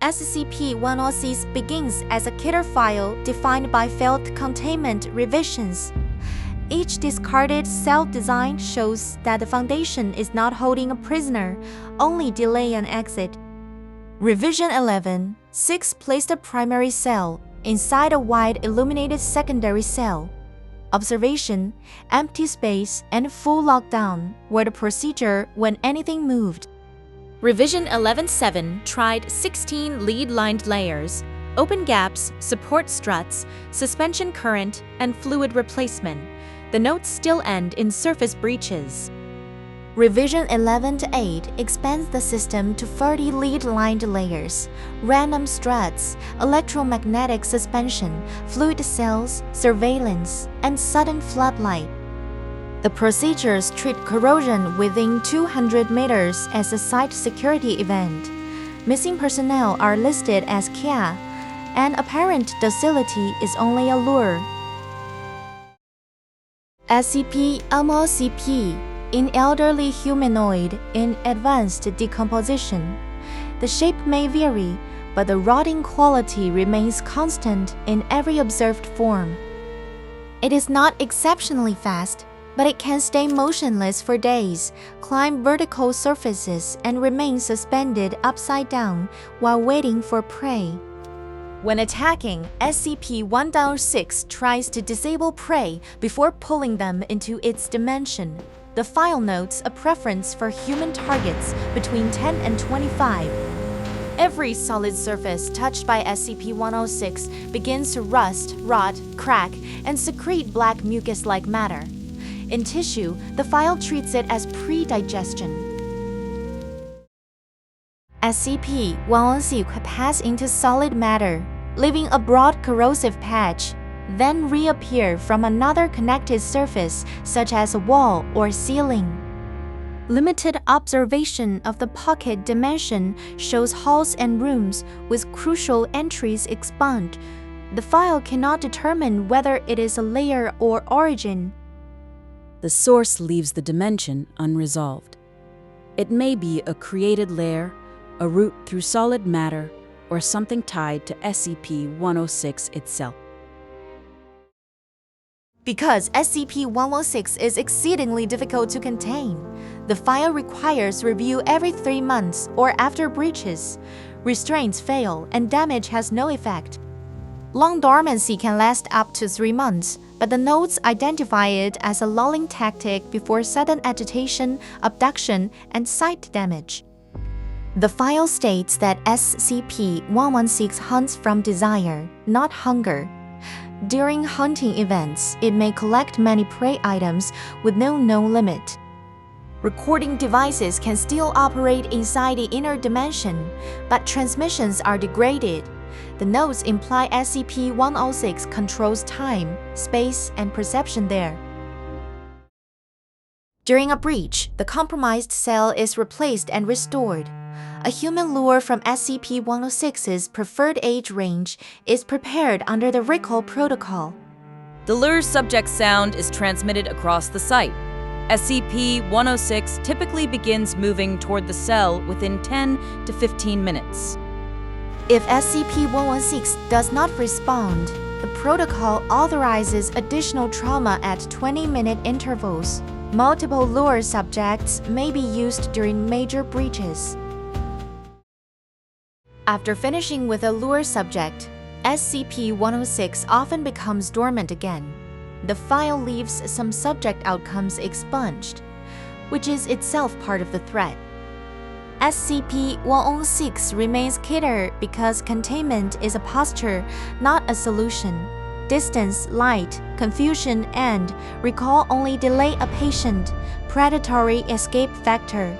SCP-106 begins as a Keter file defined by failed containment revisions. Each discarded cell design shows that the Foundation is not holding a prisoner, only delay an exit. Revision 11, 6 placed a primary cell inside a wide illuminated secondary cell. Observation, empty space, and full lockdown were the procedure when anything moved. Revision 11.7 tried 16 lead-lined layers, open gaps, support struts, suspension current, and fluid replacement. The notes still end in surface breaches. Revision 11.8 expands the system to 30 lead-lined layers, random struts, electromagnetic suspension, fluid cells, surveillance, and sudden floodlight. The procedures treat corrosion within 200 meters as a site security event. Missing personnel are listed as Keter, and apparent docility is only a lure. SCP-106 in elderly humanoid in advanced decomposition. The shape may vary, but the rotting quality remains constant in every observed form. It is not exceptionally fast, but it can stay motionless for days, climb vertical surfaces, and remain suspended upside down while waiting for prey. When attacking, SCP-106 tries to disable prey before pulling them into its dimension. The file notes a preference for human targets between 10 and 25. Every solid surface touched by SCP-106 begins to rust, rot, crack, and secrete black mucus-like matter. In tissue, the file treats it as pre-digestion. SCP-106 pass into solid matter, leaving a broad corrosive patch, then reappear from another connected surface such as a wall or ceiling. Limited observation of the pocket dimension shows halls and rooms with crucial entries expunged. The file cannot determine whether it is a layer or origin. The source leaves the dimension unresolved. It may be a created layer, a route through solid matter, or something tied to SCP-106 itself. Because SCP-106 is exceedingly difficult to contain, the file requires review every 3 months or after breaches. Restraints fail and damage has no effect. Long dormancy can last up to 3 months, but the notes identify it as a lulling tactic before sudden agitation, abduction, and sight damage. The file states that SCP-116 hunts from desire, not hunger. During hunting events, it may collect many prey items with no known limit. Recording devices can still operate inside the inner dimension, but transmissions are degraded. The notes imply SCP-106 controls time, space, and perception there. During a breach, the compromised cell is replaced and restored. A human lure from SCP-106's preferred age range is prepared under the recall protocol. The lure subject sound is transmitted across the site. SCP-106 typically begins moving toward the cell within 10 to 15 minutes. If SCP-116 does not respond, the protocol authorizes additional trauma at 20-minute intervals. Multiple lure subjects may be used during major breaches. After finishing with a lure subject, SCP-106 often becomes dormant again. The file leaves some subject outcomes expunged, which is itself part of the threat. SCP-106 remains Keter because containment is a posture, not a solution. Distance, light, confusion, and recall only delay a patient, predatory escape factor.